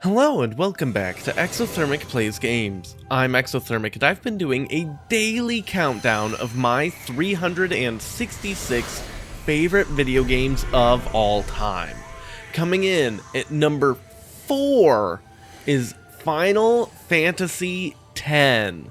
Hello and welcome back to Exothermic Plays Games. I'm Exothermic and I've been doing a daily countdown of my 366 favorite video games of all time. Coming in at number 4 is Final Fantasy X.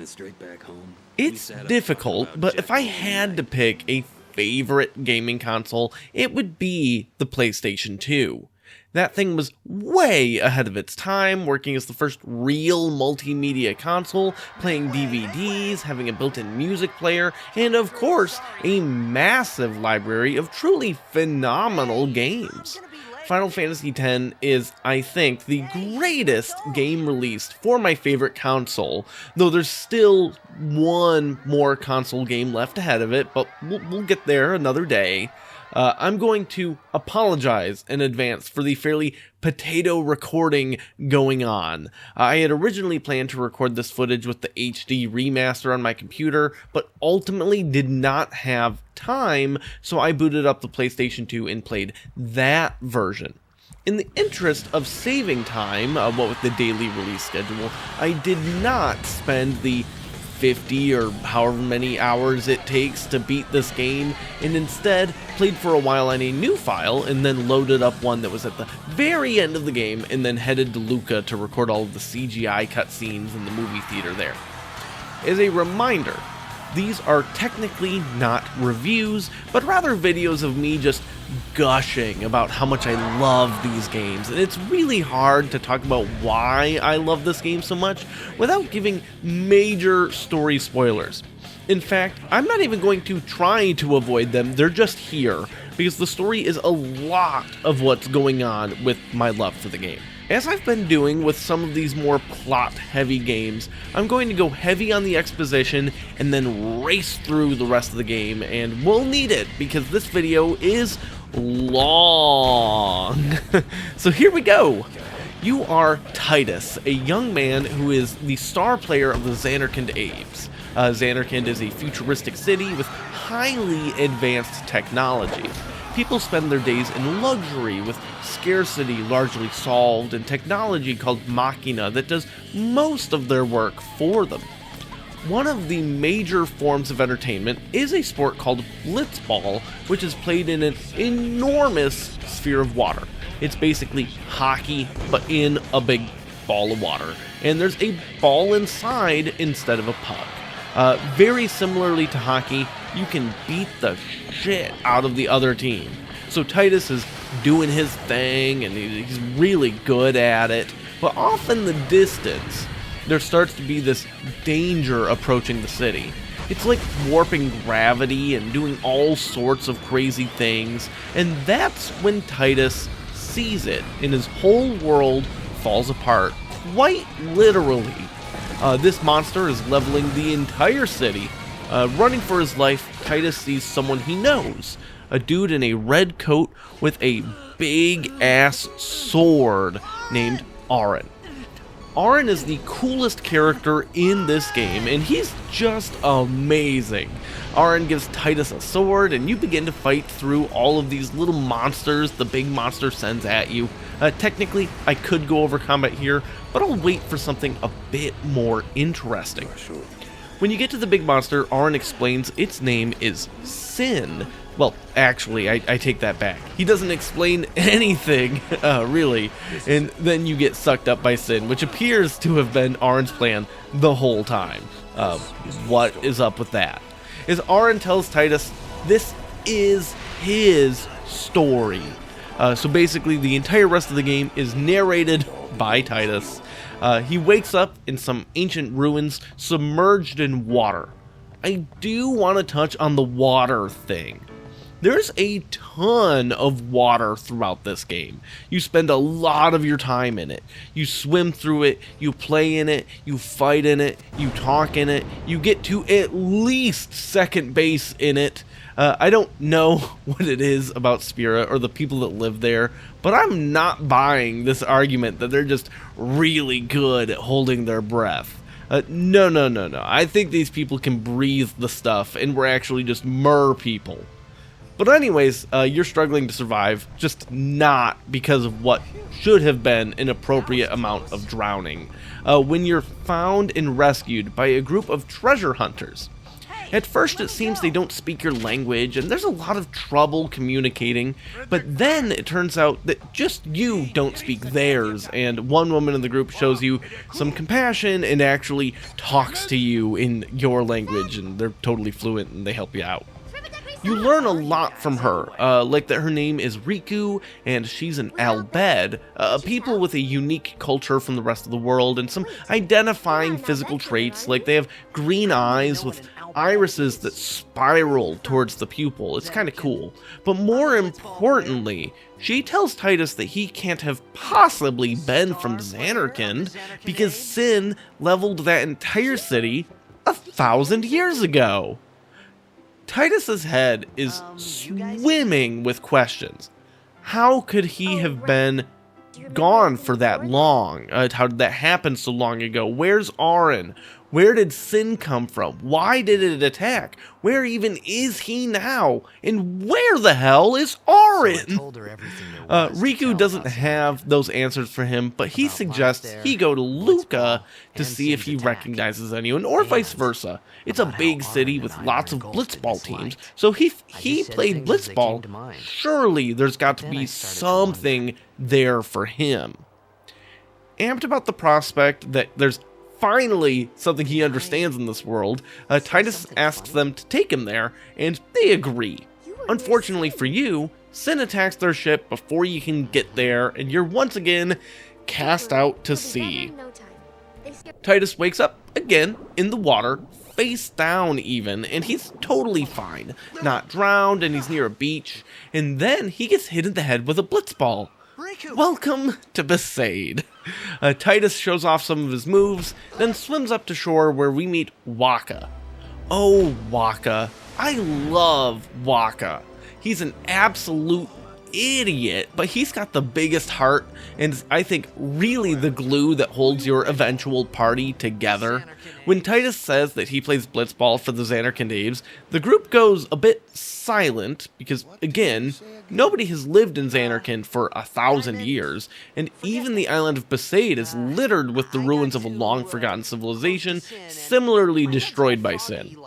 Straight back home. It's difficult, but if I had to pick a favorite gaming console, it would be the PlayStation 2. That thing was way ahead of its time, working as the first real multimedia console, playing DVDs, having a built-in music player, and of course, a massive library of truly phenomenal games. Final Fantasy X is, I think, the greatest game released for my favorite console, though there's still one more console game left ahead of it, but we'll get there another day. I'm going to apologize in advance for the fairly potato recording going on. I had originally planned to record this footage with the HD remaster on my computer, but ultimately did not have time, so I booted up the PlayStation 2 and played that version. In the interest of saving time, what with the daily release schedule, I did not spend the 50 or however many hours it takes to beat this game, and instead played for a while on a new file and then loaded up one that was at the very end of the game and then headed to Lucca to record all of the CGI cutscenes in the movie theater there. As a reminder, these are technically not reviews, but rather videos of me just gushing about how much I love these games, and it's really hard to talk about why I love this game so much without giving major story spoilers. In fact, I'm not even going to try to avoid them, they're just here, because the story is a lot of what's going on with my love for the game. As I've been doing with some of these more plot-heavy games, I'm going to go heavy on the exposition and then race through the rest of the game, and we'll need it because this video is long. So here we go. You are Titus, a young man who is the star player of the Zanarkand Apes. Zanarkand is a futuristic city with highly advanced technology. People spend their days in luxury, with scarcity largely solved, and technology called Machina that does most of their work for them. One of the major forms of entertainment is a sport called blitzball, which is played in an enormous sphere of water. It's basically hockey, but in a big ball of water, and there's a ball inside instead of a puck. Very similarly to hockey, you can beat the shit out of the other team. So Titus is doing his thing, and he's really good at it, but off in the distance, there starts to be this danger approaching the city. It's like warping gravity and doing all sorts of crazy things, and that's when Titus sees it, and his whole world falls apart, quite literally. This monster is leveling the entire city. Running for his life, Titus sees someone he knows, a dude in a red coat with a big-ass sword named Auron. Auron is the coolest character in this game, and he's just amazing. Auron gives Titus a sword, and you begin to fight through all of these little monsters the big monster sends at you. Technically, I could go over combat here, but I'll wait for something a bit more interesting. When you get to the big monster, Auron explains its name is Sin. Well, actually, I take that back. He doesn't explain anything, really, and then you get sucked up by Sin, which appears to have been Auron's plan the whole time. What is up with that? As Auron tells Titus, this is his story. So basically, the entire rest of the game is narrated by Titus. He wakes up in some ancient ruins submerged in water. I do want to touch on the water thing. There's a ton of water throughout this game. You spend a lot of your time in it. You swim through it, you play in it, you fight in it, you talk in it, you get to at least second base in it. I don't know what it is about Spira or the people that live there, but I'm not buying this argument that they're just really good at holding their breath. No, no, no, no. I think these people can breathe the stuff, and we're actually just mer people. But anyways, you're struggling to survive, just not because of what should have been an appropriate amount of drowning. When you're found and rescued by a group of treasure hunters. At first it seems they don't speak your language and there's a lot of trouble communicating, but then it turns out that just you don't speak theirs, and one woman in the group shows you some compassion and actually talks to you in your language, and they're totally fluent and they help you out. You learn a lot from her, like that her name is Riku, and she's an Albed, a people with a unique culture from the rest of the world, and some identifying physical traits, like they have green eyes with irises that spiral towards the pupil. It's kind of cool. But more importantly, she tells Titus that he can't have possibly been from Zanarkand because Sin leveled that entire city 1,000 years ago. Titus's head is swimming with questions. How could he have been gone for that long? How did that happen so long ago? Where's Auron? Where did Sin come from? Why did it attack? Where even is he now? And where the hell is Auron? Riku doesn't have those answers for him, but he suggests he go to Luca to see if he recognizes anyone, or vice versa. It's a big city with lots of blitzball teams, so if he played blitzball, surely there's got to be something there for him. Amped about the prospect that there's finally something he understands in this world, Titus asks them to take him there, and they agree. Unfortunately for you, Sin attacks their ship before you can get there, and you're once again cast out to sea. Titus wakes up again in the water, face down even, and he's totally fine. Not drowned, and he's near a beach, and then he gets hit in the head with a blitzball. Welcome to Besaid. Titus shows off some of his moves, then swims up to shore where we meet Wakka. Oh, Wakka. I love Wakka. He's an absolute idiot, but he's got the biggest heart, and I think really the glue that holds your eventual party together. When Titus says that he plays blitzball for the Zanarkand Aves, the group goes a bit silent because, again, nobody has lived in Zanarkand for 1,000 years, and even the island of Besaid is littered with the ruins of a long-forgotten civilization similarly destroyed by Sin.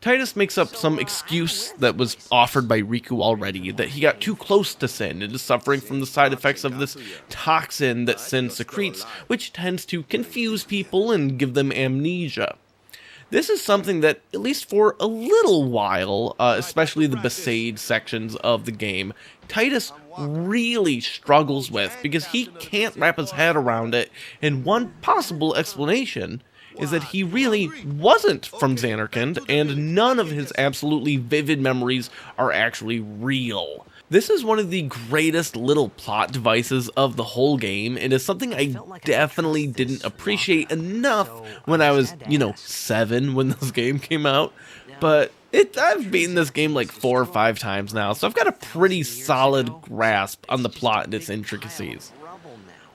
Titus makes up some excuse that was offered by Riku already, that he got too close to Sin and is suffering from the side effects of this toxin that Sin secretes, which tends to confuse people and give them amnesia. This is something that, at least for a little while, especially the Besaid sections of the game, Titus really struggles with because he can't wrap his head around it, and one possible explanation is that he really wasn't from Zanarkand, and none of his absolutely vivid memories are actually real. This is one of the greatest little plot devices of the whole game, and is something I definitely didn't appreciate enough when I was, 7 when this game came out. But I've beaten this game like 4 or 5 times now, so I've got a pretty solid grasp on the plot and its intricacies.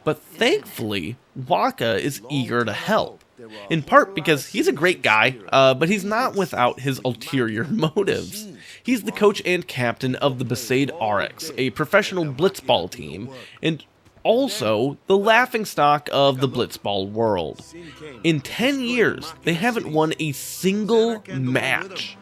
But thankfully, Wakka is eager to help. In part because he's a great guy, but he's not without his ulterior motives. He's the coach and captain of the Besaid RX, a professional blitzball team, and also the laughingstock of the blitzball world. In 10 years, they haven't won a single match.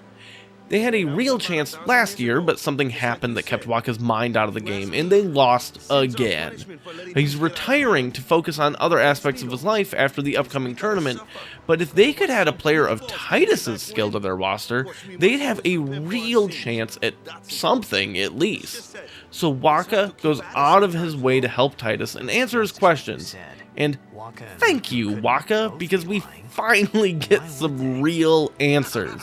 They had a real chance last year, but something happened that kept Wakka's mind out of the game, and they lost again. He's retiring to focus on other aspects of his life after the upcoming tournament, but if they could add a player of Titus's skill to their roster, they'd have a real chance at something at least. So Wakka goes out of his way to help Titus and answer his questions. And thank you, Wakka, because we finally get some real answers.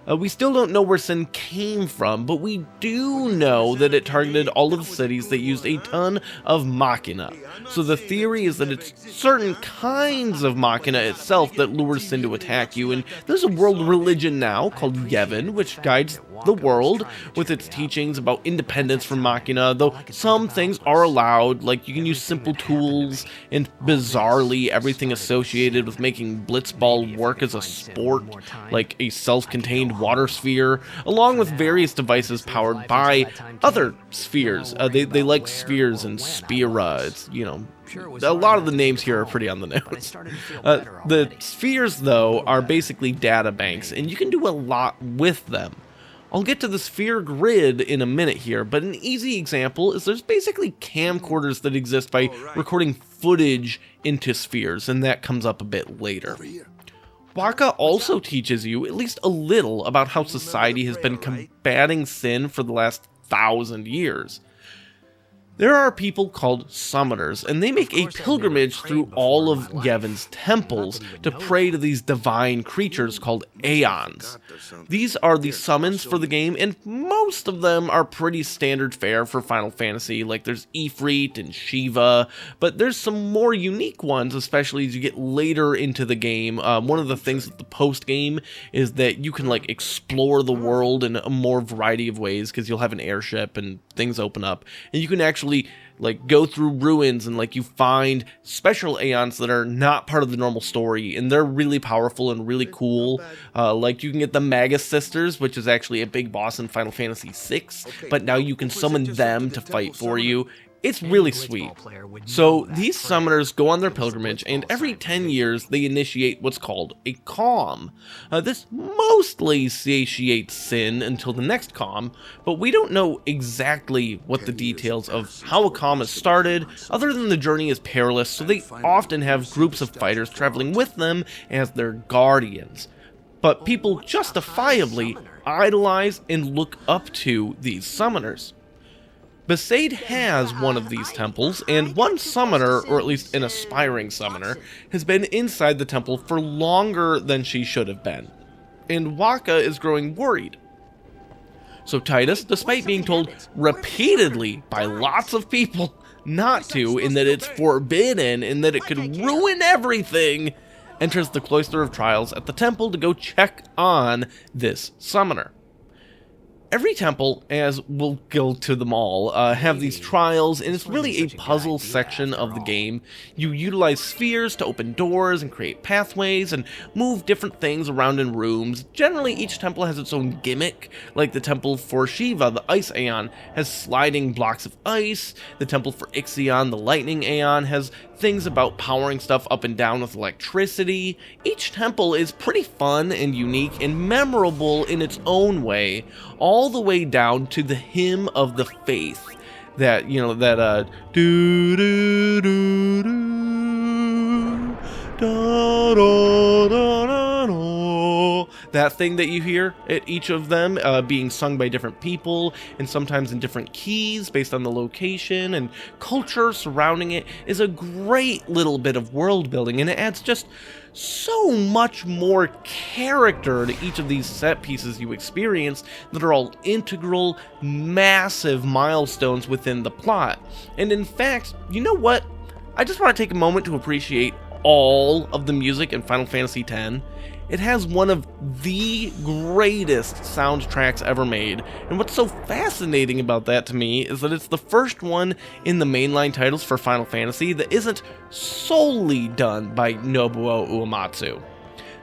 We still don't know where Sin came from, but we do know that it targeted all of the cities that used a ton of Machina. So the theory is that it's certain kinds of Machina itself that lures Sin to attack you, and there's a world religion now called Yevon, which guides the world, with its teachings about independence from Machina, though some things are allowed, like you can use simple tools, and bizarrely everything associated with making Blitzball work as a sport, like a self-contained water sphere, along with various devices powered by other spheres. They like spheres and Spira. It's, a lot of the names here are pretty on the nose. The spheres, though, are basically data banks, and you can do a lot with them. I'll get to the sphere grid in a minute here, but an easy example is there's basically camcorders that exist by recording footage into spheres, and that comes up a bit later. Waka also teaches you at least a little about how society has been combating sin for the last 1,000 years. There are people called summoners, and they make a pilgrimage through all of Yevon's temples to pray to these divine creatures called Aeons. These are the summons for the game, and most of them are pretty standard fare for Final Fantasy, like there's Ifrit and Shiva, but there's some more unique ones, especially as you get later into the game. One of the things with the post-game is that you can explore the world in a more variety of ways, because you'll have an airship and things open up, and you can actually go through ruins and you find special Aeons that are not part of the normal story, and they're really powerful and really cool. You can get the Magus Sisters, which is actually a big boss in Final Fantasy VI, but now you can summon them to fight for you. It's really sweet. So these summoners go on their pilgrimage, and every 10 years they initiate what's called a calm. This mostly satiates sin until the next calm, but we don't know exactly what the details of how a calm is started, other than the journey is perilous, so they often have groups of fighters traveling with them as their guardians. But people justifiably idolize and look up to these summoners. Besaid has one of these temples, and one summoner, or at least an aspiring summoner, has been inside the temple for longer than she should have been. And Waka is growing worried. So Titus, despite being told repeatedly by lots of people not to, and that it's forbidden, and that it could ruin everything, enters the Cloister of Trials at the temple to go check on this summoner. Every temple, as we'll go to them all, have these trials, and it's really a puzzle section of the game. You utilize spheres to open doors and create pathways and move different things around in rooms. Generally, each temple has its own gimmick, like the temple for Shiva, the Ice Aeon, has sliding blocks of ice. The temple for Ixion, the Lightning Aeon, has things about powering stuff up and down with electricity. Each temple is pretty fun and unique and memorable in its own way, all the way down to the Hymn of the Faith. Do do do do da da da da da. That thing that you hear at each of them being sung by different people, and sometimes in different keys based on the location and culture surrounding it, is a great little bit of world building, and it adds just so much more character to each of these set pieces you experience that are all integral, massive milestones within the plot. And in fact, you know what? I just want to take a moment to appreciate all of the music in Final Fantasy X. It has one of the greatest soundtracks ever made, and what's so fascinating about that to me is that it's the first one in the mainline titles for Final Fantasy that isn't solely done by Nobuo Uematsu.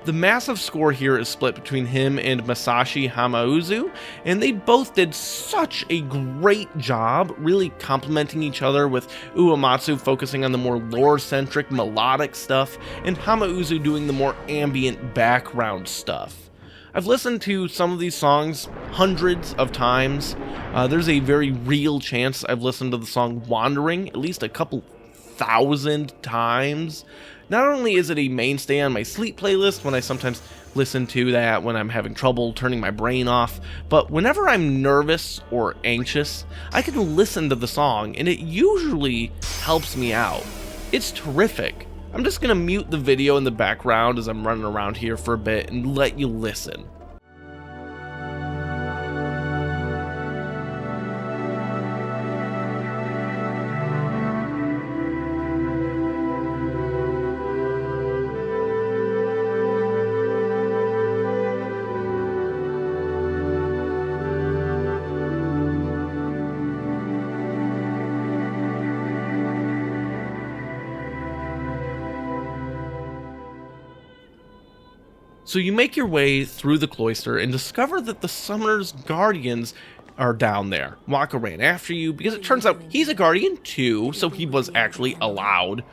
The massive score here is split between him and Masashi Hamauzu, and they both did such a great job really complementing each other, with Uematsu focusing on the more lore-centric melodic stuff, and Hamauzu doing the more ambient background stuff. I've listened to some of these songs hundreds of times. There's a very real chance I've listened to the song Wandering at least a couple thousand times. Not only is it a mainstay on my sleep playlist when I sometimes listen to that when I'm having trouble turning my brain off, but whenever I'm nervous or anxious, I can listen to the song and it usually helps me out. It's terrific. I'm just gonna mute the video in the background as I'm running around here for a bit and let you listen. So you make your way through the cloister and discover that the summoner's guardians are down there. Waka ran after you because it turns out he's a guardian too, so he was actually allowed.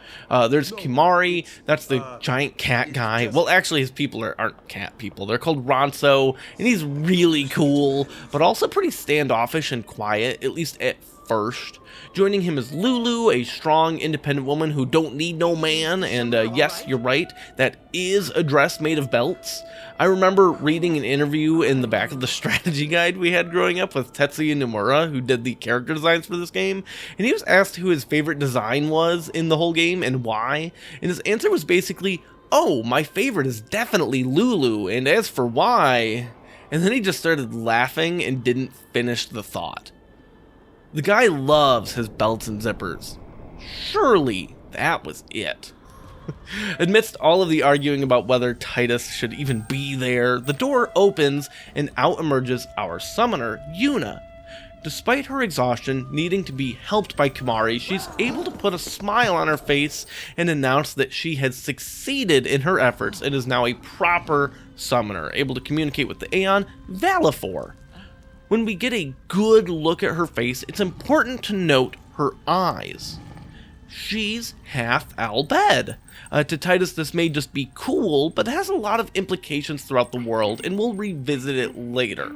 There's Kimari, that's the giant cat guy. Well, actually his people aren't cat people. They're called Ronso, and he's really cool, but also pretty standoffish and quiet, at least at first. Joining him is Lulu, a strong, independent woman who don't need no man, and yes, you're right, that is a dress made of belts. I remember reading an interview in the back of the strategy guide we had growing up with Tetsuya Nomura, who did the character designs for this game, and he was asked who his favorite design was in the whole game and why, and his answer was basically, "Oh, my favorite is definitely Lulu, and as for why..." And then he just started laughing and didn't finish the thought. The guy loves his belts and zippers. Surely that was it. Amidst all of the arguing about whether Titus should even be there, the door opens and out emerges our summoner, Yuna. Despite her exhaustion, needing to be helped by Kimari, she's able to put a smile on her face and announce that she has succeeded in her efforts and is now a proper summoner, able to communicate with the Aeon Valifor. When we get a good look at her face, it's important to note her eyes. She's half Al-Bhed. To Titus, this may just be cool, but it has a lot of implications throughout the world, and we'll revisit it later.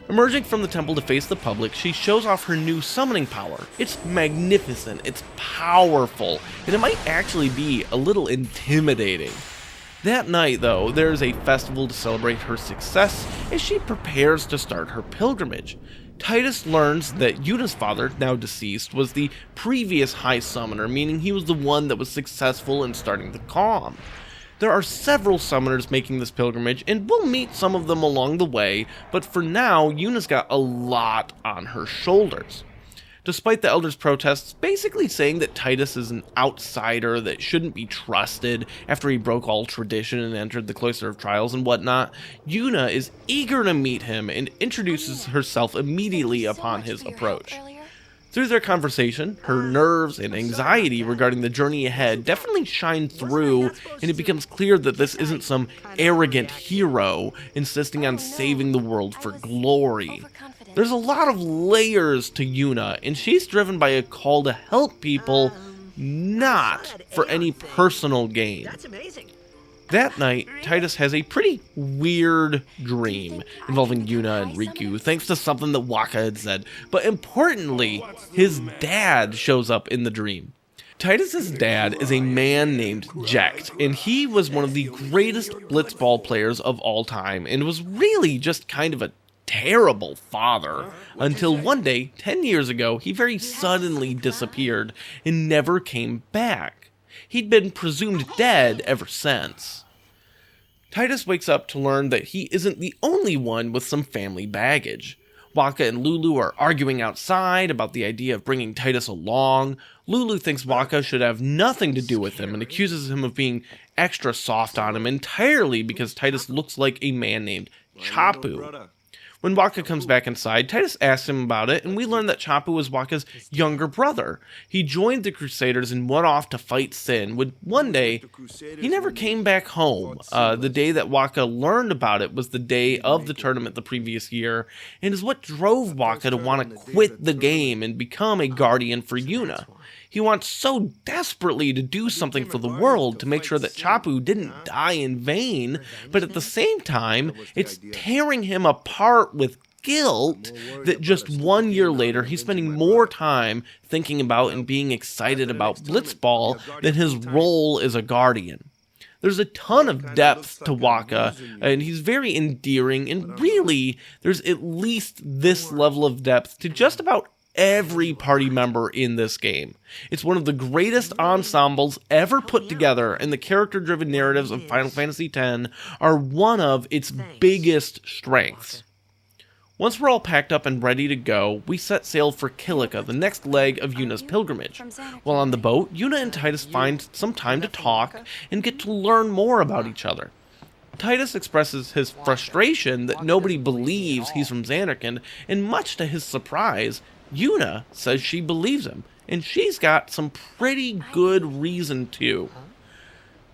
Emerging from the temple to face the public, she shows off her new summoning power. It's magnificent, it's powerful, and it might actually be a little intimidating. That night, though, there is a festival to celebrate her success as she prepares to start her pilgrimage. Titus learns that Yuna's father, now deceased, was the previous High Summoner, meaning he was the one that was successful in starting the Calm. There are several summoners making this pilgrimage, and we'll meet some of them along the way, but for now, Yuna's got a lot on her shoulders. Despite the elders' protests basically saying that Titus is an outsider that shouldn't be trusted after he broke all tradition and entered the Cloister of Trials and whatnot, Yuna is eager to meet him and introduces herself immediately upon his approach. Through their conversation, her nerves and anxiety regarding the journey ahead definitely shine through, and it becomes clear that this isn't some arrogant hero insisting on saving the world for glory. There's a lot of layers to Yuna, and she's driven by a call to help people, not for any personal gain. That night, Titus has a pretty weird dream involving Yuna and Riku, thanks to something that Waka had said. But importantly, his dad shows up in the dream. Titus's dad is a man named Jekt, and he was one of the greatest blitzball players of all time, and was really just kind of a terrible father, until one day, 10 years ago, he very suddenly disappeared and never came back. He'd been presumed dead ever since. Titus wakes up to learn that he isn't the only one with some family baggage. Waka and Lulu are arguing outside about the idea of bringing Titus along. Lulu thinks Waka should have nothing to do with him and accuses him of being extra soft on him entirely because Titus looks like a man named Chapu. When Waka comes back inside, Titus asks him about it, and we learn that Chapu was Waka's younger brother. He joined the Crusaders and went off to fight Sin, when one day, he never came back home. The day that Waka learned about it was the day of the tournament the previous year, and is what drove Waka to want to quit the game and become a guardian for Yuna. He wants so desperately to do something for the world to make sure that Chapu didn't die in vain, but at the same time, it's tearing him apart with guilt that just 1 year later he's spending more time thinking about and being excited about Blitzball than his role as a guardian. There's a ton of depth to Waka, and he's very endearing, and really, there's at least this level of depth to just about every party member in this game. It's one of the greatest ensembles ever put together, and the character-driven narratives of Final Fantasy X are one of its biggest strengths. Once we're all packed up and ready to go, we set sail for Kilika, the next leg of Yuna's pilgrimage. While on the boat, Yuna and Titus find some time to talk and get to learn more about each other. Titus expresses his frustration that nobody believes he's from Zanarkand, and much to his surprise, Yuna says she believes him, and she's got some pretty good reason to.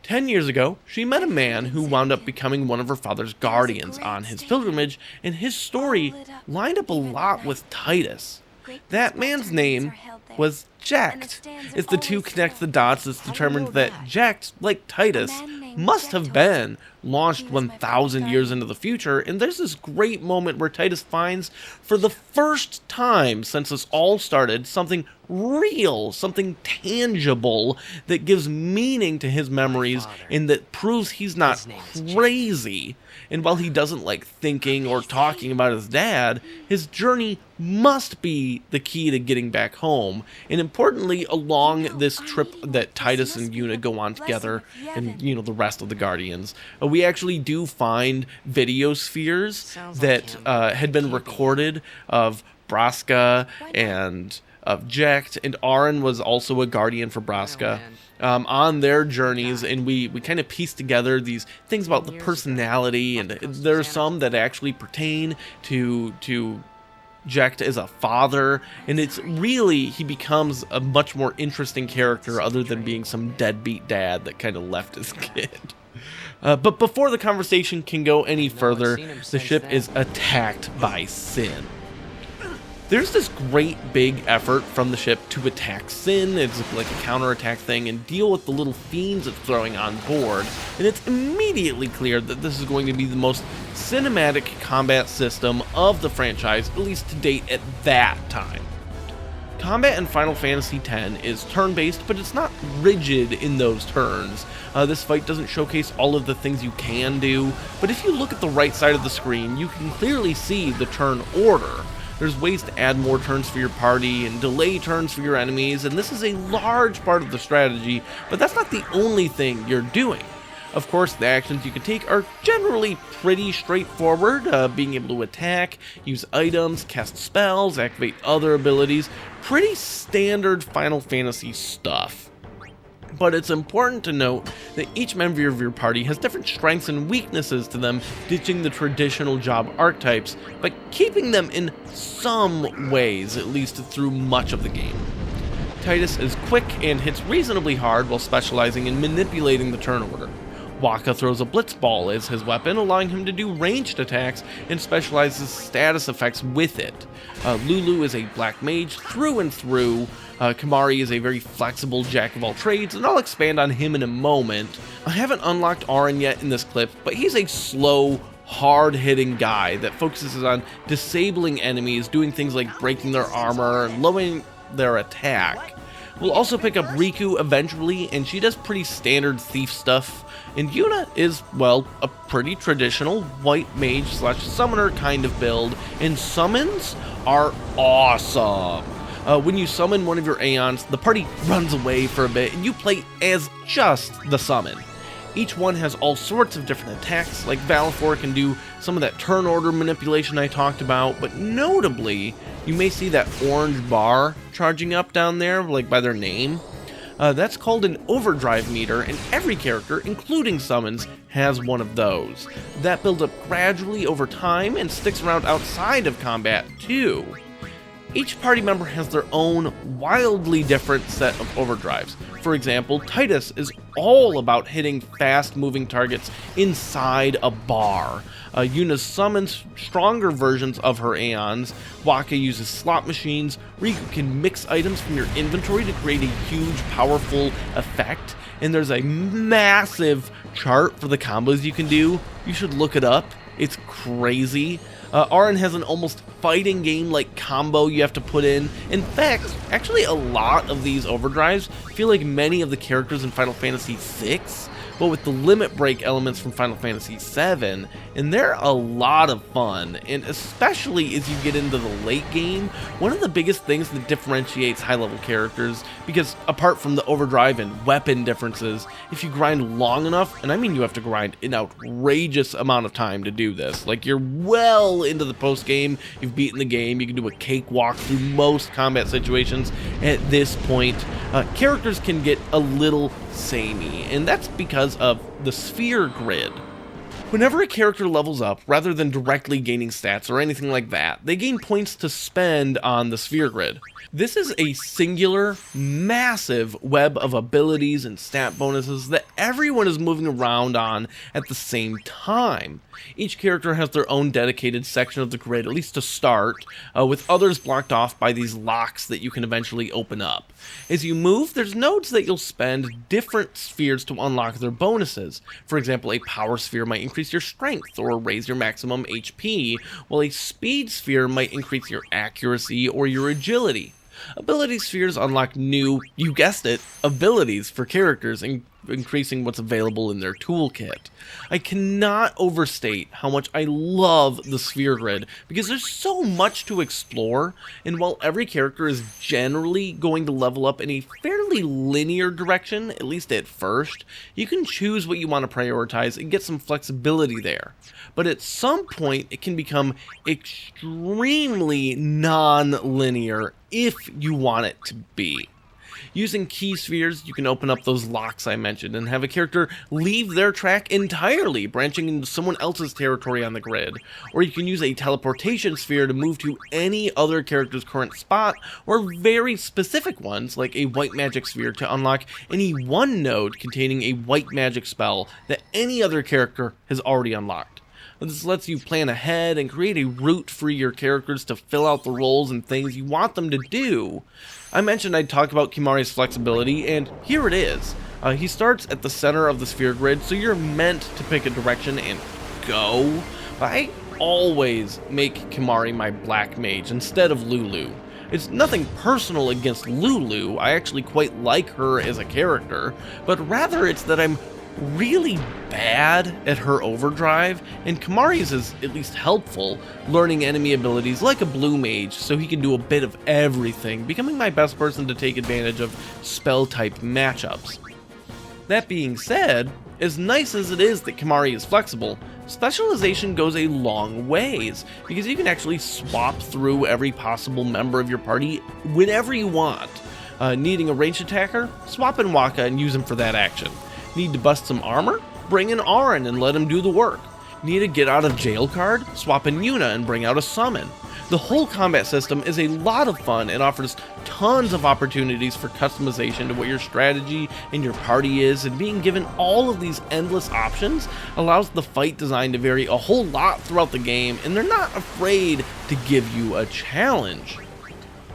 10 years ago, she met a man who wound up becoming one of her father's guardians on his pilgrimage, and his story lined up a lot with Titus. That man's name was Jacked. If the two connect the dots, it's determined that Jacked, like Titus, must have been launched 1,000 years into the future, and there's this great moment where Titus finds, for the first time since this all started, something real, something tangible that gives meaning to his memories and that proves he's not crazy. And while he doesn't like thinking or talking about his dad, his journey must be the key to getting back home. And importantly, along this trip that Titus and Yuna go on together, and the rest of the Guardians, we actually do find video spheres that had been recorded of Braska and of Jacked, and Aaron was also a guardian for Braska. On their journeys, and we kind of piece together these things about the personality, and there are some that actually pertain to Jacked as a father, and it's really, he becomes a much more interesting character other than being some deadbeat dad that kind of left his kid. But before the conversation can go any further, the ship is attacked by Sin. There's this great big effort from the ship to attack Sin. It's like a counterattack thing and deal with the little fiends it's throwing on board. And it's immediately clear that this is going to be the most cinematic combat system of the franchise, at least to date at that time. Combat in Final Fantasy X is turn-based, but it's not rigid in those turns. This fight doesn't showcase all of the things you can do, but if you look at the right side of the screen, you can clearly see the turn order. There's ways to add more turns for your party and delay turns for your enemies, and this is a large part of the strategy, but that's not the only thing you're doing. Of course, the actions you can take are generally pretty straightforward, being able to attack, use items, cast spells, activate other abilities, pretty standard Final Fantasy stuff. But it's important to note that each member of your party has different strengths and weaknesses to them, ditching the traditional job archetypes, but keeping them in some ways, at least through much of the game. Titus is quick and hits reasonably hard while specializing in manipulating the turn order. Wakka throws a blitz ball as his weapon, allowing him to do ranged attacks and specializes status effects with it. Lulu is a black mage through and through. Kamari is a very flexible jack of all trades, and I'll expand on him in a moment. I haven't unlocked Aaron yet in this clip, but he's a slow, hard-hitting guy that focuses on disabling enemies, doing things like breaking their armor and lowering their attack. We'll also pick up Riku eventually, and she does pretty standard thief stuff. And Yuna is, well, a pretty traditional white mage slash summoner kind of build, and summons are awesome. When you summon one of your Aeons, the party runs away for a bit, and you play as just the summon. Each one has all sorts of different attacks, like Valefor can do some of that turn order manipulation I talked about, but notably, you may see that orange bar charging up down there, like by their name. That's called an overdrive meter, and every character, including summons, has one of those. That builds up gradually over time and sticks around outside of combat, too. Each party member has their own wildly different set of overdrives. For example, Titus is all about hitting fast-moving targets inside a bar. Yuna summons stronger versions of her Aeons. Wakka uses slot machines. Riku can mix items from your inventory to create a huge, powerful effect. And there's a massive chart for the combos you can do. You should look it up. It's crazy. Aaron has an almost fighting game-like combo you have to put in. In fact, actually a lot of these overdrives feel like many of the characters in Final Fantasy VI, but with the limit break elements from Final Fantasy VII, and they're a lot of fun, and especially as you get into the late game, one of the biggest things that differentiates high-level characters, because apart from the overdrive and weapon differences, if you grind long enough, and I mean you have to grind an outrageous amount of time to do this, like you're well into the post-game, you've beaten the game, you can do a cakewalk through most combat situations at this point, characters can get a little samey, and that's because of the sphere grid. Whenever a character levels up, rather than directly gaining stats or anything like that, they gain points to spend on the sphere grid. This is a singular, massive web of abilities and stat bonuses that everyone is moving around on at the same time. Each character has their own dedicated section of the grid, at least to start, with others blocked off by these locks that you can eventually open up. As you move, there's nodes that you'll spend different spheres to unlock their bonuses. For example, a power sphere might increase your strength or raise your maximum HP, while a speed sphere might increase your accuracy or your agility. Ability spheres unlock new, you guessed it, abilities for characters, increasing what's available in their toolkit. I cannot overstate how much I love the sphere grid, because there's so much to explore, and while every character is generally going to level up in a fairly linear direction, at least at first, you can choose what you want to prioritize and get some flexibility there. But at some point, it can become extremely non-linear if you want it to be. Using key spheres, you can open up those locks I mentioned and have a character leave their track entirely, branching into someone else's territory on the grid. Or you can use a teleportation sphere to move to any other character's current spot, or very specific ones, like a white magic sphere to unlock any one node containing a white magic spell that any other character has already unlocked. This lets you plan ahead and create a route for your characters to fill out the roles and things you want them to do. I mentioned I'd talk about Kimahri's flexibility, and here it is. He starts at the center of the sphere grid, so you're meant to pick a direction and go. I always make Kimahri my black mage instead of Lulu. It's nothing personal against Lulu, I actually quite like her as a character, but rather it's that I'm really bad at her overdrive, and Kimahri's is at least helpful, learning enemy abilities like a blue mage so he can do a bit of everything, becoming my best person to take advantage of spell type matchups. That being said, as nice as it is that Kimahri is flexible, specialization goes a long ways, because you can actually swap through every possible member of your party whenever you want. Needing a ranged attacker? Swap in Waka and use him for that action. Need to bust some armor? Bring in Auron and let him do the work. Need a get out of jail card? Swap in Yuna and bring out a summon. The whole combat system is a lot of fun and offers tons of opportunities for customization to what your strategy and your party is, and being given all of these endless options allows the fight design to vary a whole lot throughout the game, and they're not afraid to give you a challenge.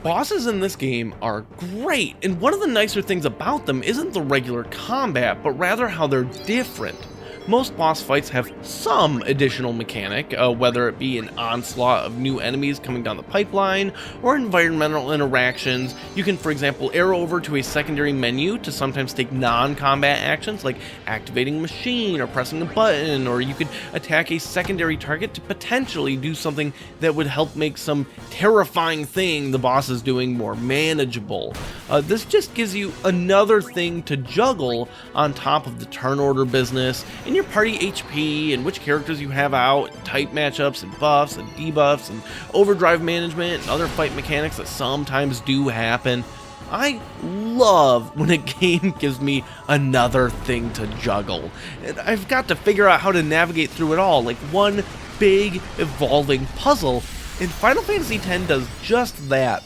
Bosses in this game are great, and one of the nicer things about them isn't the regular combat, but rather how they're different. Most boss fights have some additional mechanic, whether it be an onslaught of new enemies coming down the pipeline, or environmental interactions. You can, for example, arrow over to a secondary menu to sometimes take non-combat actions like activating a machine or pressing a button, or you could attack a secondary target to potentially do something that would help make some terrifying thing the boss is doing more manageable. This just gives you another thing to juggle on top of the turn order business, and your party HP, and which characters you have out, and type matchups, and buffs, and debuffs, and overdrive management, and other fight mechanics that sometimes do happen. I love when a game gives me another thing to juggle, and I've got to figure out how to navigate through it all like one big evolving puzzle, and Final Fantasy X does just that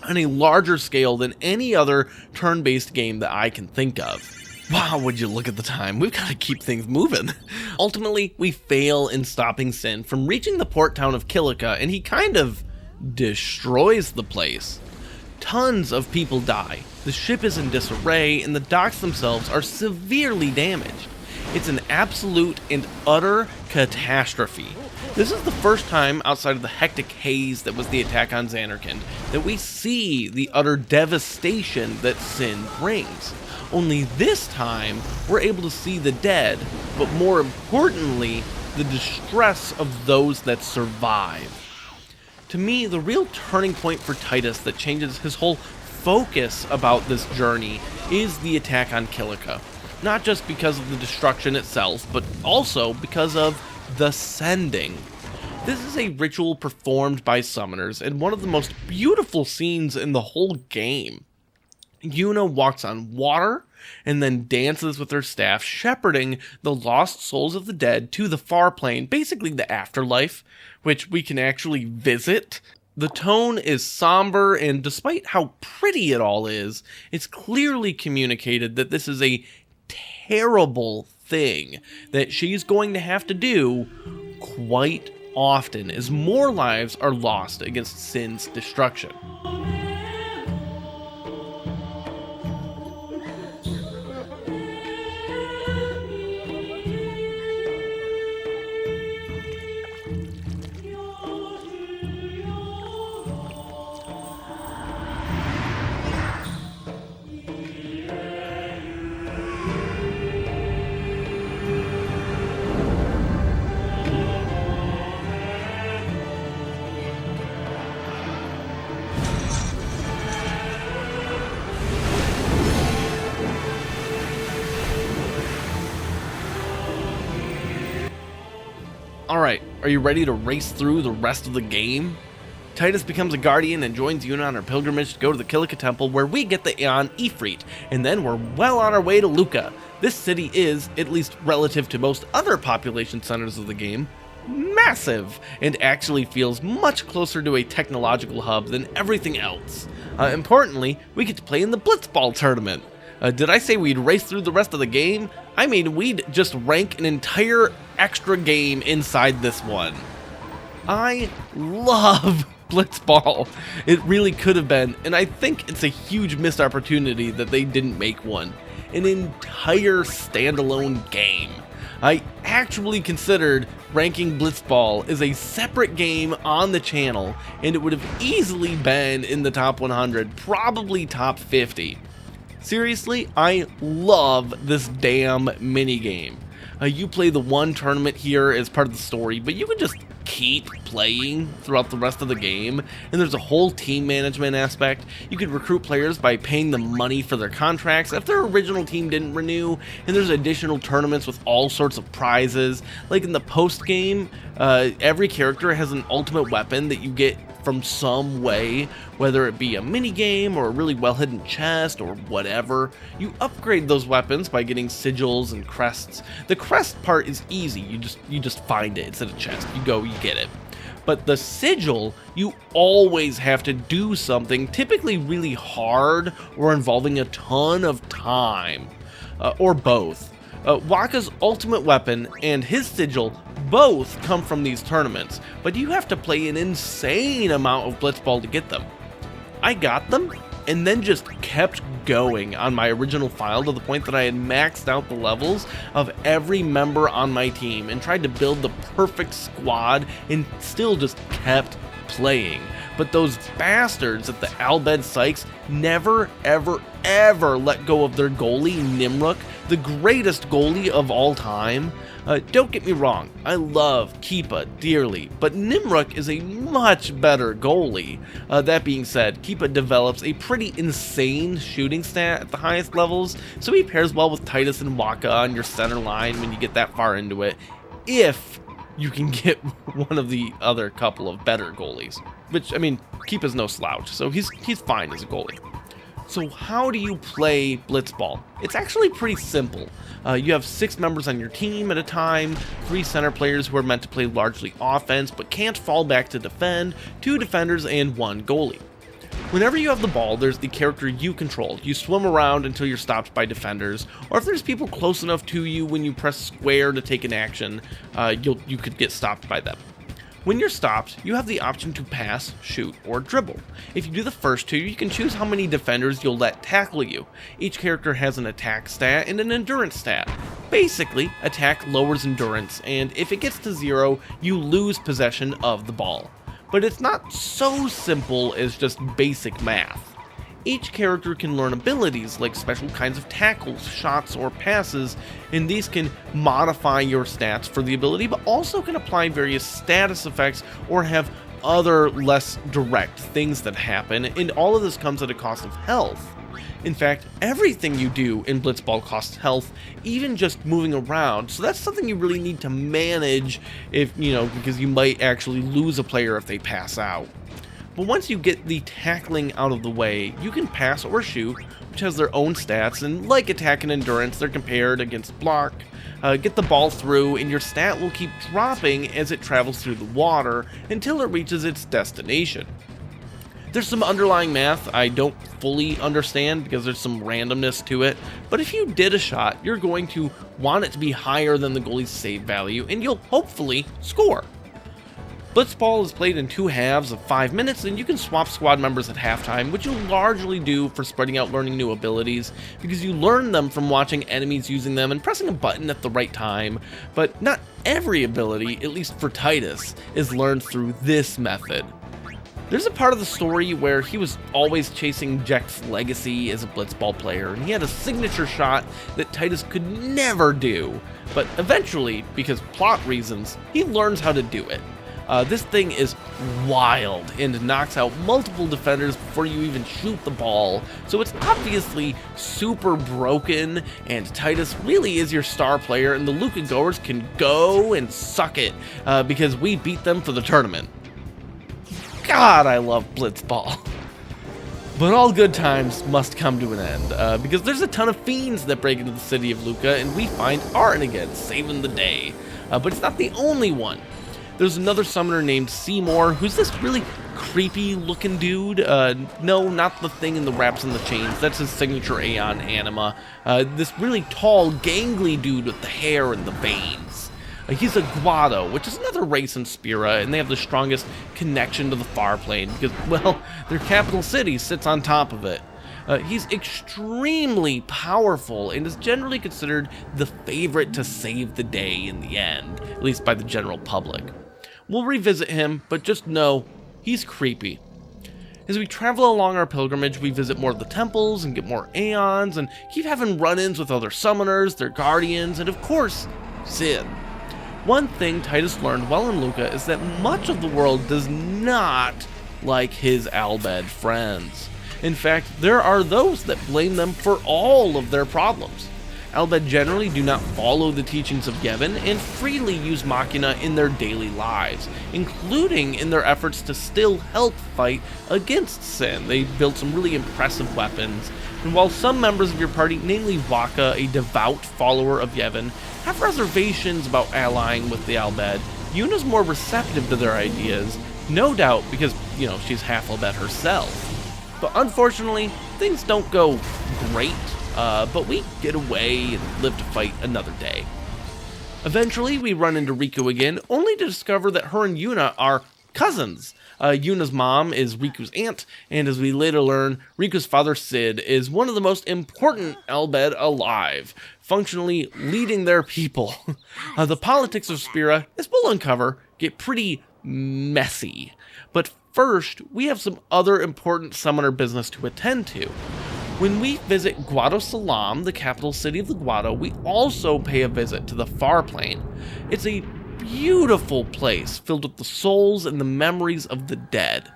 on a larger scale than any other turn-based game that I can think of. Wow, would you look at the time? We've got to keep things moving. Ultimately, we fail in stopping Sin from reaching the port town of Kilika, and he kind of destroys the place. Tons of people die, the ship is in disarray, and the docks themselves are severely damaged. It's an absolute and utter catastrophe. This is the first time outside of the hectic haze that was the attack on Zanarkand that we see the utter devastation that Sin brings. Only this time, we're able to see the dead, but more importantly, the distress of those that survive. To me, the real turning point for Titus that changes his whole focus about this journey is the attack on Kilika. Not just because of the destruction itself, but also because of the Sending. This is a ritual performed by summoners, and one of the most beautiful scenes in the whole game. Yuna walks on water and then dances with her staff, shepherding the lost souls of the dead to the far plane, basically the afterlife, which we can actually visit. The tone is somber, and despite how pretty it all is, it's clearly communicated that this is a terrible thing that she's going to have to do quite often, as more lives are lost against sin's destruction. Alright, are you ready to race through the rest of the game? Titus becomes a guardian and joins Yuna on her pilgrimage to go to the Kilika Temple, where we get the Aeon Ifrit, and then we're well on our way to Luca. This city is, at least relative to most other population centers of the game, massive, and actually feels much closer to a technological hub than everything else. Importantly, we get to play in the Blitzball tournament. Did I say we'd race through the rest of the game? I mean, we'd just rank an entire extra game inside this one. I love Blitzball. It really could have been, and I think it's a huge missed opportunity that they didn't make one. An entire standalone game. I actually considered ranking Blitzball as a separate game on the channel, and it would have easily been in the top 100, probably top 50. Seriously, I love this damn minigame. You play the one tournament here as part of the story, but you can just keep playing throughout the rest of the game, and there's a whole team management aspect. You can recruit players by paying them money for their contracts if their original team didn't renew, and there's additional tournaments with all sorts of prizes. Like in the post game, every character has an ultimate weapon that you get from some way, whether it be a mini game or a really well hidden chest or whatever. You upgrade those weapons by getting sigils and crests. The crest part is easy, you just find it. It's in a chest, you go, you get it. But the sigil, you always have to do something, typically really hard or involving a ton of time, or both. Wakka's ultimate weapon and his sigil both come from these tournaments, but you have to play an insane amount of Blitzball to get them. I got them, and then just kept going on my original file to the point that I had maxed out the levels of every member on my team and tried to build the perfect squad and still just kept playing. But those bastards at the Albed Sykes never, ever, ever let go of their goalie, Nimruk, the greatest goalie of all time. Don't get me wrong, I love Keepa dearly, but Nimruk is a much better goalie. That being said, Keepa develops a pretty insane shooting stat at the highest levels, so he pairs well with Titus and Wakka on your center line when you get that far into it, if you can get one of the other couple of better goalies. Which, I mean, Keepa's no slouch, so he's fine as a goalie. So how do you play Blitzball? It's actually pretty simple. You have 6 members on your team at a time, 3 center players who are meant to play largely offense but can't fall back to defend, 2 defenders, and 1 goalie. Whenever you have the ball, there's the character you control. You swim around until you're stopped by defenders, or if there's people close enough to you when you press square to take an action, you could get stopped by them. When you're stopped, you have the option to pass, shoot, or dribble. If you do the first two, you can choose how many defenders you'll let tackle you. Each character has an attack stat and an endurance stat. Basically, attack lowers endurance, and if it gets to 0, you lose possession of the ball. But it's not so simple as just basic math. Each character can learn abilities like special kinds of tackles, shots, or passes, and these can modify your stats for the ability, but also can apply various status effects or have other less direct things that happen, and all of this comes at a cost of health. In fact, everything you do in Blitzball costs health, even just moving around, so that's something you really need to manage if, because you might actually lose a player if they pass out. But once you get the tackling out of the way, you can pass or shoot, which has their own stats, and like attack and endurance, they're compared against block. Get the ball through, and your stat will keep dropping as it travels through the water until it reaches its destination. There's some underlying math I don't fully understand because there's some randomness to it, but if you did a shot, you're going to want it to be higher than the goalie's save value, and you'll hopefully score. Blitzball is played in 2 halves of 5 minutes, and you can swap squad members at halftime, which you largely do for spreading out learning new abilities, because you learn them from watching enemies using them and pressing a button at the right time, but not every ability, at least for Titus, is learned through this method. There's a part of the story where he was always chasing Jack's legacy as a blitzball player, and he had a signature shot that Titus could never do, but eventually, because plot reasons, he learns how to do it. This thing is wild and knocks out multiple defenders before you even shoot the ball, so it's obviously super broken, and Titus really is your star player, and the Luca goers can go and suck it, because we beat them for the tournament. God, I love blitzball. But all good times must come to an end, because there's a ton of fiends that break into the city of Luca, and we find Aaron again, saving the day. But it's not the only one. There's another summoner named Seymour, who's this really creepy looking dude. No, not the thing in the wraps and the chains. That's his signature Aeon anima. This really tall, gangly dude with the hair and the veins. He's a Guado, which is another race in Spira, and they have the strongest connection to the far plane because, well, their capital city sits on top of it. He's extremely powerful and is generally considered the favorite to save the day in the end, at least by the general public. We'll revisit him, but just know he's creepy. As we travel along our pilgrimage, we visit more of the temples and get more Aeons and keep having run-ins with other summoners, their guardians, and of course, Sid. One thing Titus learned while in Luca is that much of the world does not like his Albed friends. In fact, there are those that blame them for all of their problems. Albed generally do not follow the teachings of Yevon and freely use Machina in their daily lives, including in their efforts to still help fight against Sin. They built some really impressive weapons, and while some members of your party, namely Vaka, a devout follower of Yevon, have reservations about allying with the Albed, Yuna's more receptive to their ideas, no doubt because, she's half Albed herself. But unfortunately, things don't go great, but we get away and live to fight another day. Eventually, we run into Riku again, only to discover that her and Yuna are cousins. Yuna's mom is Riku's aunt, and as we later learn, Riku's father, Sid, is one of the most important Albed alive, functionally leading their people. The politics of Spira, as we'll uncover, get pretty messy. But first, we have some other important summoner business to attend to. When we visit Guado Salam, the capital city of the Guado, we also pay a visit to the Far Plane. It's a beautiful place filled with the souls and the memories of the dead.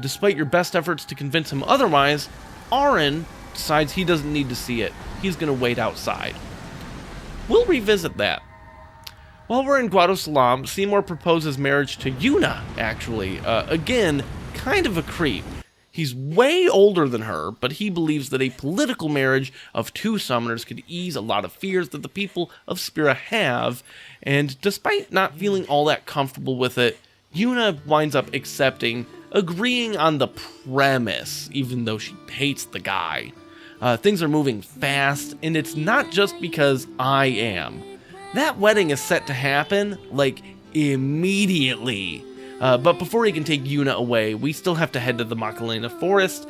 Despite your best efforts to convince him otherwise, Aaron decides he doesn't need to see it. He's going to wait outside. We'll revisit that. While we're in Guado Salam, Seymour proposes marriage to Yuna, actually. Again, kind of a creep. He's way older than her, but he believes that a political marriage of 2 summoners could ease a lot of fears that the people of Spira have, and despite not feeling all that comfortable with it, Yuna winds up accepting, agreeing on the premise, even though she hates the guy. Things are moving fast, and it's not just because I am. That wedding is set to happen, immediately. But before he can take Yuna away, we still have to head to the Macarena Forest,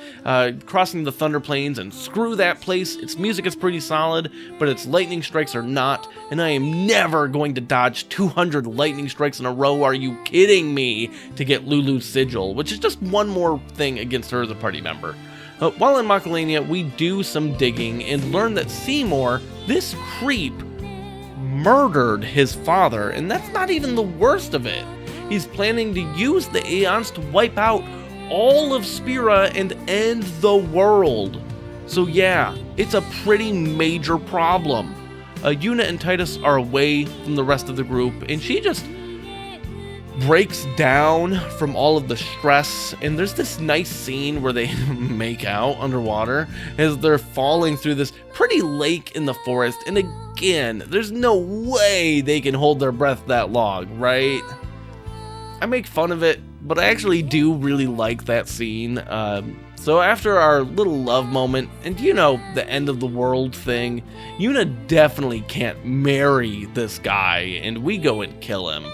crossing the Thunder Plains, and screw that place. Its music is pretty solid, but its lightning strikes are not, and I am never going to dodge 200 lightning strikes in a row, are you kidding me, to get Lulu's sigil, which is just one more thing against her as a party member. While in Macarena, we do some digging and learn that Seymour, this creep, murdered his father, and that's not even the worst of it. He's planning to use the Aeons to wipe out all of Spira and end the world. So yeah, it's a pretty major problem. Yuna and Titus are away from the rest of the group, and she just breaks down from all of the stress, and there's this nice scene where they make out underwater as they're falling through this pretty lake in the forest, and again, there's no way they can hold their breath that long, right? I make fun of it, but I actually do really like that scene. So after our little love moment, and you know, the end of the world thing, Yuna definitely can't marry this guy, and we go and kill him.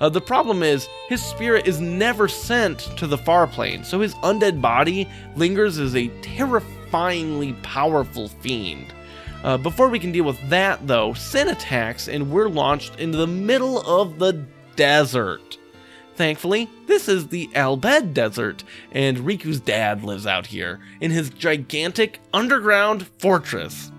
The problem is, his spirit is never sent to the far plane, so his undead body lingers as a terrifyingly powerful fiend. Before we can deal with that though, Sin attacks and we're launched into the middle of the desert. Thankfully, this is the Albed Desert, and Riku's dad lives out here in his gigantic underground fortress.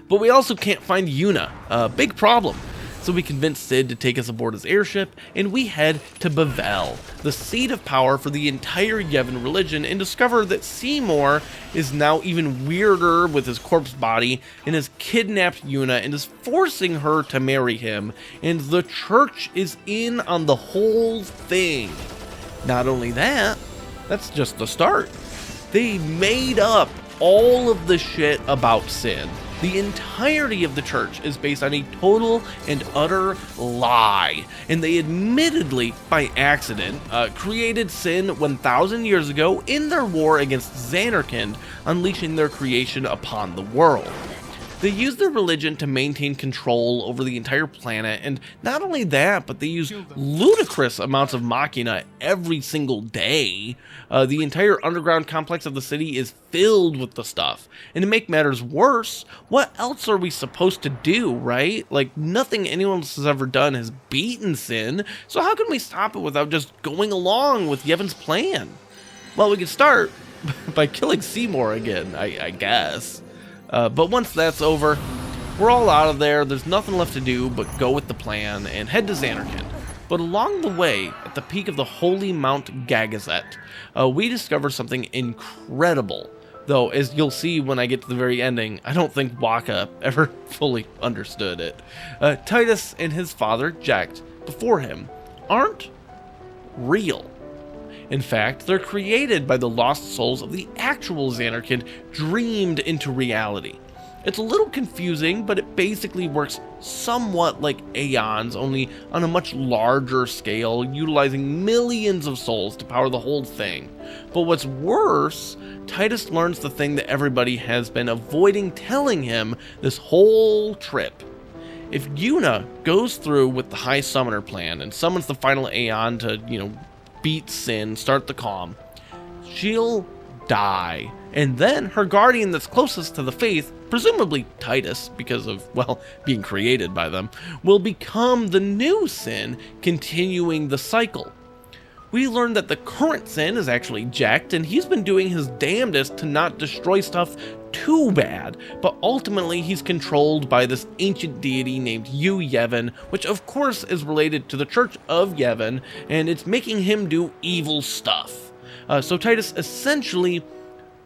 But we also can't find Yuna, a big problem. So we convince Sid to take us aboard his airship, and we head to Bavel, the seat of power for the entire Yevon religion, and discover that Seymour is now even weirder with his corpse body, and has kidnapped Yuna and is forcing her to marry him, and the church is in on the whole thing. Not only that, that's just the start. They made up all of the shit about sin. The entirety of the church is based on a total and utter lie, and they admittedly, by accident, created Sin 1,000 years ago in their war against Zanarkand, unleashing their creation upon the world. They use their religion to maintain control over the entire planet, and not only that, but they use ludicrous amounts of machina every single day. The entire underground complex of the city is filled with the stuff. And to make matters worse, what else are we supposed to do, right? Like, nothing anyone else has ever done has beaten Sin, so how can we stop it without just going along with Yevon's plan? Well, we can start by killing Seymour again, I guess. But once that's over, we're all out of there. There's nothing left to do but go with the plan and head to Zanarkand. But along the way, at the peak of the holy Mount Gagazet, we discover something incredible. Though, as you'll see when I get to the very ending, I don't think Waka ever fully understood it. Titus and his father, Jekt, before him, aren't real. In fact, they're created by the lost souls of the actual Zanarkand dreamed into reality. It's a little confusing, but it basically works somewhat like Aeons, only on a much larger scale, utilizing millions of souls to power the whole thing. But what's worse, Titus learns the thing that everybody has been avoiding telling him this whole trip. If Yuna goes through with the High Summoner plan and summons the final Aeon to, beat Sin, start the calm, she'll die. And then her guardian that's closest to the faith, presumably Titus, because of, being created by them, will become the new Sin, continuing the cycle. We learn that the current Sin is actually Jekt, and he's been doing his damnedest to not destroy stuff too bad, but ultimately he's controlled by this ancient deity named Yevon, which of course is related to the Church of Yevon, and it's making him do evil stuff. So Titus essentially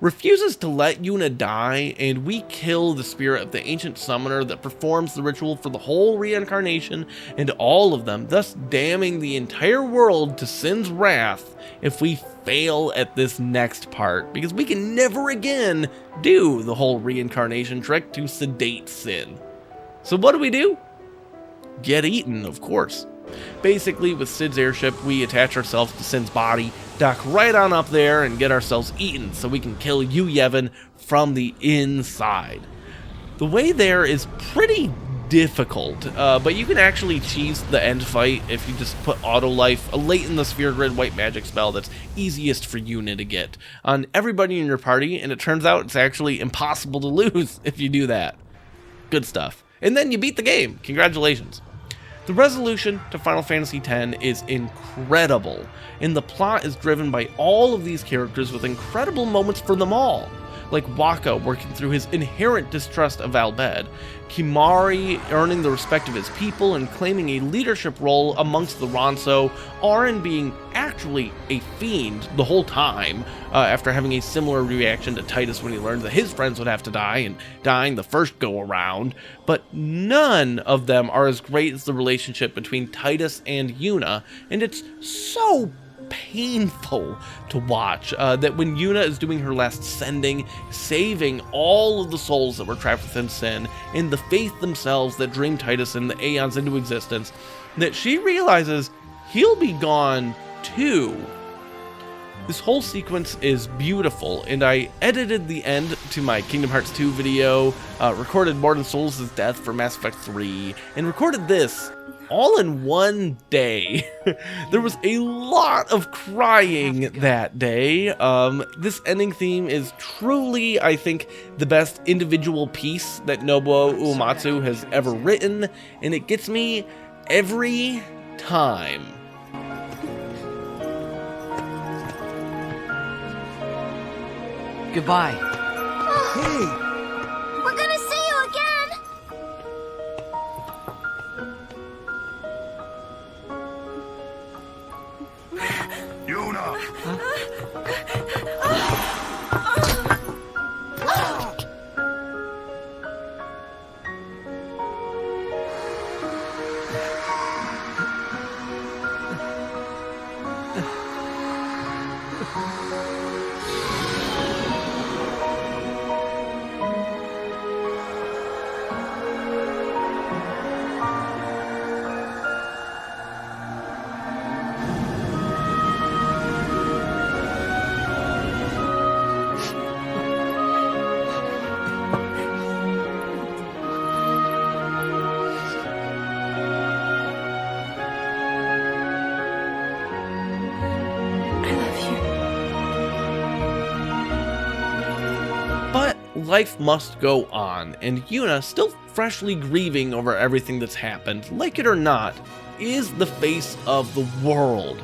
refuses to let Yuna die, and we kill the spirit of the ancient summoner that performs the ritual for the whole reincarnation and all of them, thus damning the entire world to Sin's wrath if we fail at this next part, because we can never again do the whole reincarnation trick to sedate Sin. So what do? Get eaten, of course. Basically, with Sid's airship, we attach ourselves to Sin's body, dock right on up there, and get ourselves eaten so we can kill Yevon from the inside. The way there is pretty difficult, but you can actually cheese the end fight if you just put auto life, a late in the sphere grid white magic spell that's easiest for Yuna to get on everybody in your party, and it turns out it's actually impossible to lose if you do that. Good stuff. And then you beat the game. Congratulations. The resolution to Final Fantasy X is incredible, and the plot is driven by all of these characters with incredible moments for them all. like Waka working through his inherent distrust of Albed, Kimari earning the respect of his people and claiming a leadership role amongst the Ronso, Auron being actually a fiend the whole time, after having a similar reaction to Titus when he learned that his friends would have to die and dying the first go around. But none of them are as great as the relationship between Titus and Yuna, and it's so painful to watch that when Yuna is doing her last sending, saving all of the souls that were trapped within sin and the faith themselves that dreamed Titus and the Aeons into existence, that she realizes he'll be gone too. This whole sequence is beautiful, and I edited the end to my Kingdom Hearts 2 video, recorded Morden Souls' death for Mass Effect 3, and recorded this all in one day. There was a lot of crying that day. This ending theme is truly, I think, the best individual piece that Nobuo Uematsu has ever written, and it gets me every time. Goodbye. Hey! We're gonna see you again! Yuna! But life must go on, and Yuna, still freshly grieving over everything that's happened, like it or not, is the face of the world.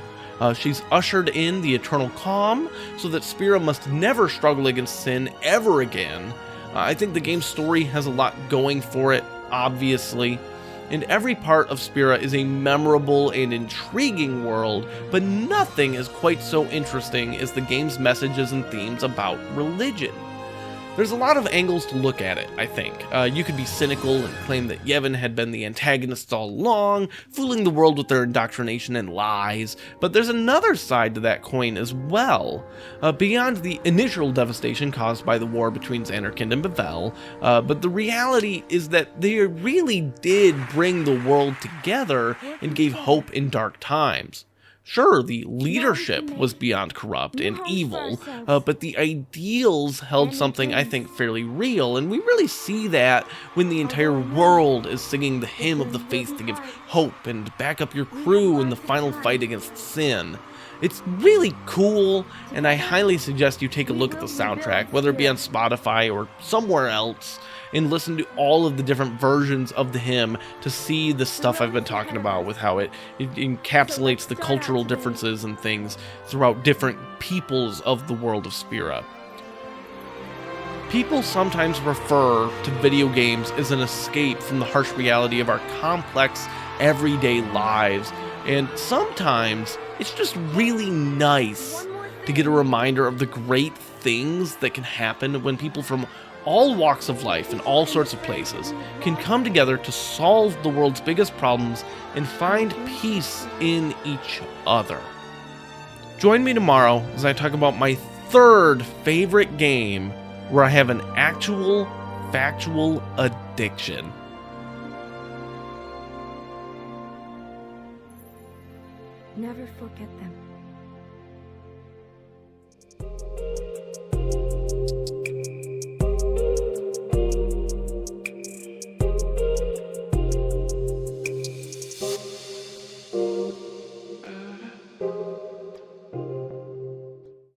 She's ushered in the eternal calm, so that Spira must never struggle against sin ever again. I think the game's story has a lot going for it, obviously, and every part of Spira is a memorable and intriguing world, but nothing is quite so interesting as the game's messages and themes about religion. There's a lot of angles to look at it, I think. You could be cynical and claim that Yevon had been the antagonists all along, fooling the world with their indoctrination and lies, but there's another side to that coin as well. Beyond the initial devastation caused by the war between Zanarkand and Bevelle, but the reality is that they really did bring the world together and gave hope in dark times. Sure, the leadership was beyond corrupt and evil, but the ideals held something I think fairly real, and we really see that when the entire world is singing the hymn of the faith to give hope and back up your crew in the final fight against sin. It's really cool, and I highly suggest you take a look at the soundtrack, whether it be on Spotify or somewhere else, and listen to all of the different versions of the hymn to see the stuff I've been talking about with how it encapsulates the cultural differences and things throughout different peoples of the world of Spira. People sometimes refer to video games as an escape from the harsh reality of our complex everyday lives, and sometimes it's just really nice to get a reminder of the great things that can happen when people from all walks of life and all sorts of places can come together to solve the world's biggest problems and find peace in each other. Join me tomorrow as I talk about my third favorite game where I have an actual, factual addiction. Never forget them.